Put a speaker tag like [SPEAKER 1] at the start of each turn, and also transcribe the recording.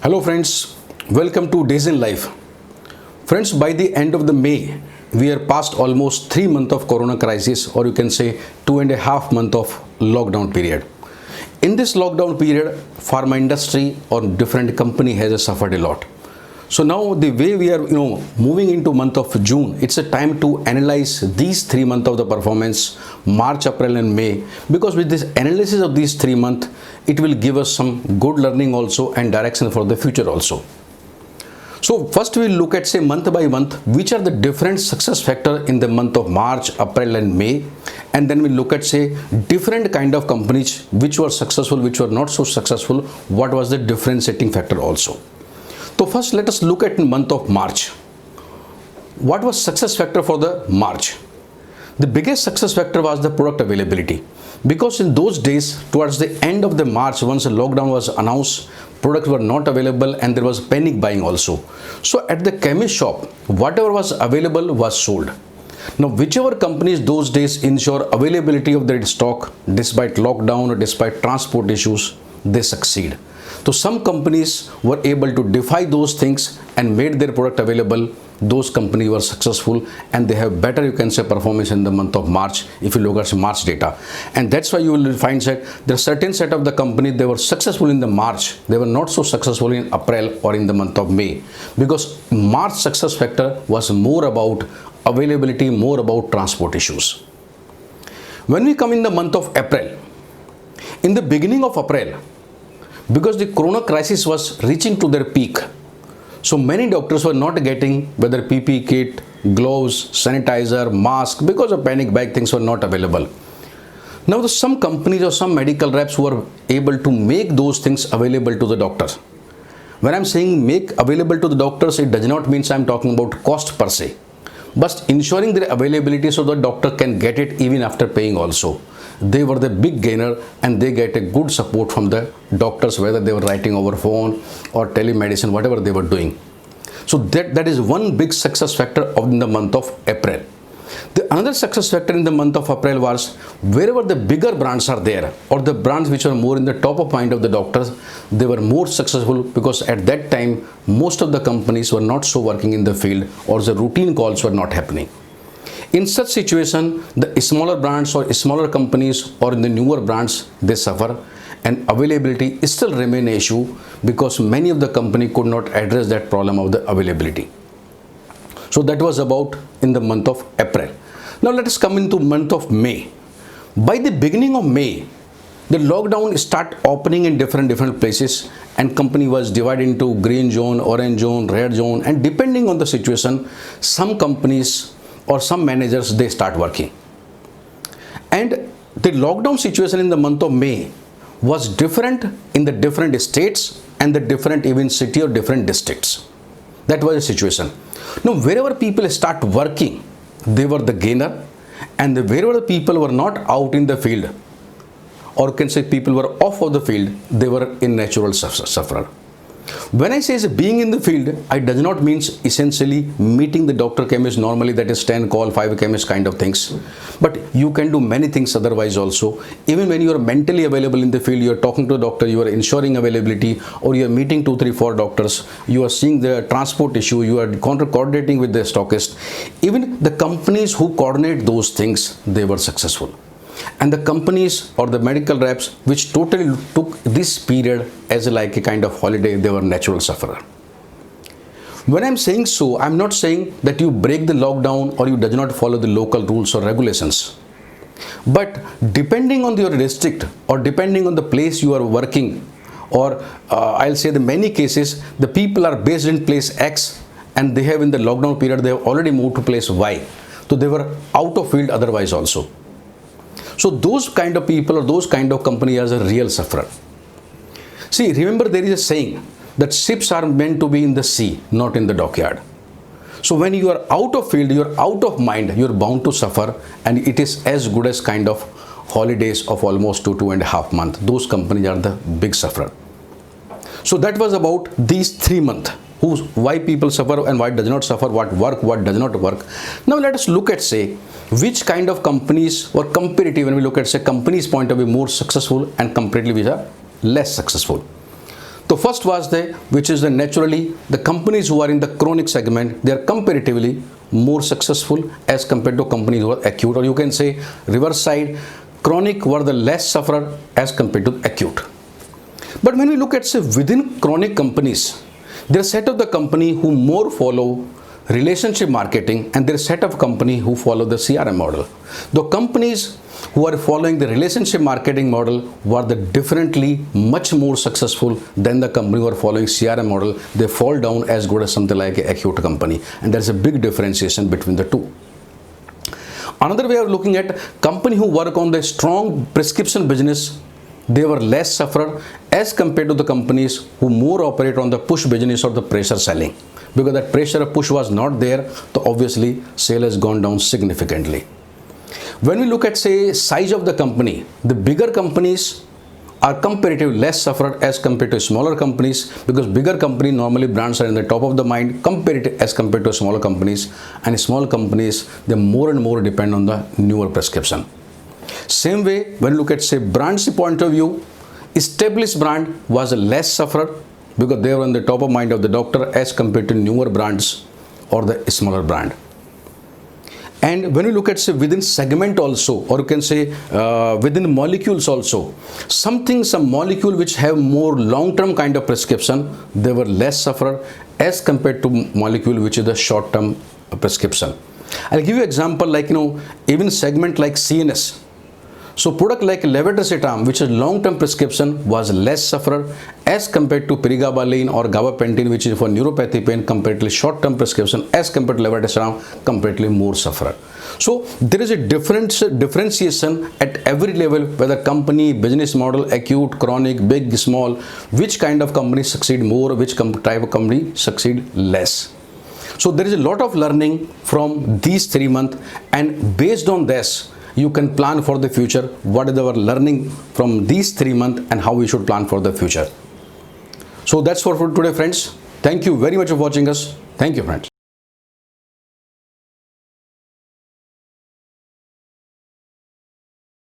[SPEAKER 1] Hello friends, welcome to Days in Life. Friends, by the end of the May, we are past almost 3 months of corona crisis, or you can say 2.5 months of lockdown period. In this lockdown period, pharma industry or different company has suffered a lot. So now the way we are moving into month of June, it's a time to analyze these 3 months of the performance, March, April and May, because with this analysis of these 3 months, it will give us some good learning also and direction for the future also. So first we'll look at, say, month by month, which are the different success factor in the month of March, April and May, and then we'll look at, say, different kind of companies which were successful, which were not so successful, what was the differentiating factor also. So first let us look at the month of March. What was success factor for the March? The biggest success factor was the product availability, because in those days towards the end of the March, once the lockdown was announced, products were not available and there was panic buying also. So at the chemist shop, whatever was available was sold. Now whichever companies those days ensure availability of their stock despite lockdown or despite transport issues, they succeed. So some companies were able to defy those things and made their product available. Those companies were successful and they have better, you can say, performance in the month of March if you look at March data. And that's why you will find that there are certain set of the companies, they were successful in the March, they were not so successful in April or in the month of May, because March success factor was more about availability, more about transport issues. When we come in the month of April, in the beginning of April, because the corona crisis was reaching to their peak, so many doctors were not getting whether PPE kit, gloves, sanitizer, mask, because of panic bag things were not available. Now some companies or some medical reps were able to make those things available to the doctors. When I'm saying make available to the doctors, it does not mean I'm talking about cost per se, but ensuring their availability so the doctor can get it even after paying also. They were the big gainer and they get a good support from the doctors, whether they were writing over phone or telemedicine, whatever they were doing. So that is one big success factor of the month of April. The another success factor in the month of April was wherever the bigger brands are there, or the brands which are more in the top of mind of the doctors, they were more successful, because at that time most of the companies were not so working in the field or the routine calls were not happening. In such situation, the smaller brands or smaller companies or in the newer brands, they suffer, and availability still remain an issue because many of the company could not address that problem of the availability. So that was about in the month of April. Now let us come into month of May. By the beginning of May, the lockdown start opening in different places, and company was divided into green zone, orange zone, red zone, and depending on the situation, some companies or some managers, they start working. And the lockdown situation in the month of May was different in the different states and the different even city or different districts. That was the situation. Now wherever people start working, they were the gainer, and wherever the people were not out in the field, or can say people were off of the field, they were in natural sufferer. When I say being in the field, it does not mean essentially meeting the doctor chemist normally, that is 10 call, 5 chemist kind of things. But you can do many things otherwise also. Even when you are mentally available in the field, you are talking to a doctor, you are ensuring availability, or you are meeting 2, 3, 4 doctors, you are seeing the transport issue, you are coordinating with the stockist. Even the companies who coordinate those things, they were successful. And the companies or the medical reps which totally took this period as like a kind of holiday, they were natural sufferer. When I'm saying so, I'm not saying that you break the lockdown or you do not follow the local rules or regulations. But depending on your district or depending on the place you are working, or I'll say the many cases, the people are based in place X and they have in the lockdown period, they have already moved to place Y. So they were out of field otherwise also. So those kind of people or those kind of company as a real sufferer. See, remember there is a saying that ships are meant to be in the sea, not in the dockyard. So when you are out of field, you are out of mind, you are bound to suffer, and it is as good as kind of holidays of almost 2.5 months. Those companies are the big sufferer. So that was about these 3 months. Why people suffer and why does not suffer, what work, what does not work. Now let us look at, say, which kind of companies were comparative, when we look at, say, companies point of view, more successful and comparatively which are less successful. So first was which is naturally the companies who are in the chronic segment, they are comparatively more successful as compared to companies who are acute, or you can say reverse side, chronic were the less sufferer as compared to acute. But when we look at, say, within chronic companies, there are set of the company who more follow relationship marketing, and there are set of company who follow the CRM model. The companies who are following the relationship marketing model were the differently much more successful than the company who are following CRM model. They fall down as good as something like an acute company, and there's a big differentiation between the two. Another way of looking at company who work on the strong prescription business, they were less sufferer as compared to the companies who more operate on the push business or the pressure selling. Because that pressure push was not there, so obviously sale has gone down significantly. When we look at, say, size of the company, the bigger companies are comparatively less sufferer as compared to smaller companies, because bigger company normally brands are in the top of the mind comparative as compared to smaller companies, and small companies, they more and more depend on the newer prescription. Same way, when you look at, say, brand's point of view, established brand was a less sufferer because they were on the top of mind of the doctor as compared to newer brands or the smaller brand. And when you look at, say, within segment also, or you can say within molecules also, some molecule which have more long-term kind of prescription, they were less sufferer as compared to molecule which is the short-term prescription. I'll give you example like, even segment like CNS. So product like levetiracetam, which is long-term prescription, was less sufferer as compared to pregabalin or gabapentin, which is for neuropathy pain, completely short-term prescription, as compared to levetiracetam, completely more sufferer. So there is a differentiation at every level, whether company, business model, acute, chronic, big, small, which kind of company succeed more, which type of company succeed less. So there is a lot of learning from these 3 months, and based on this, you can plan for the future. What is our learning from these 3 months and how we should plan for the future. So that's all for today, friends. Thank you very much for watching us. Thank you, friends.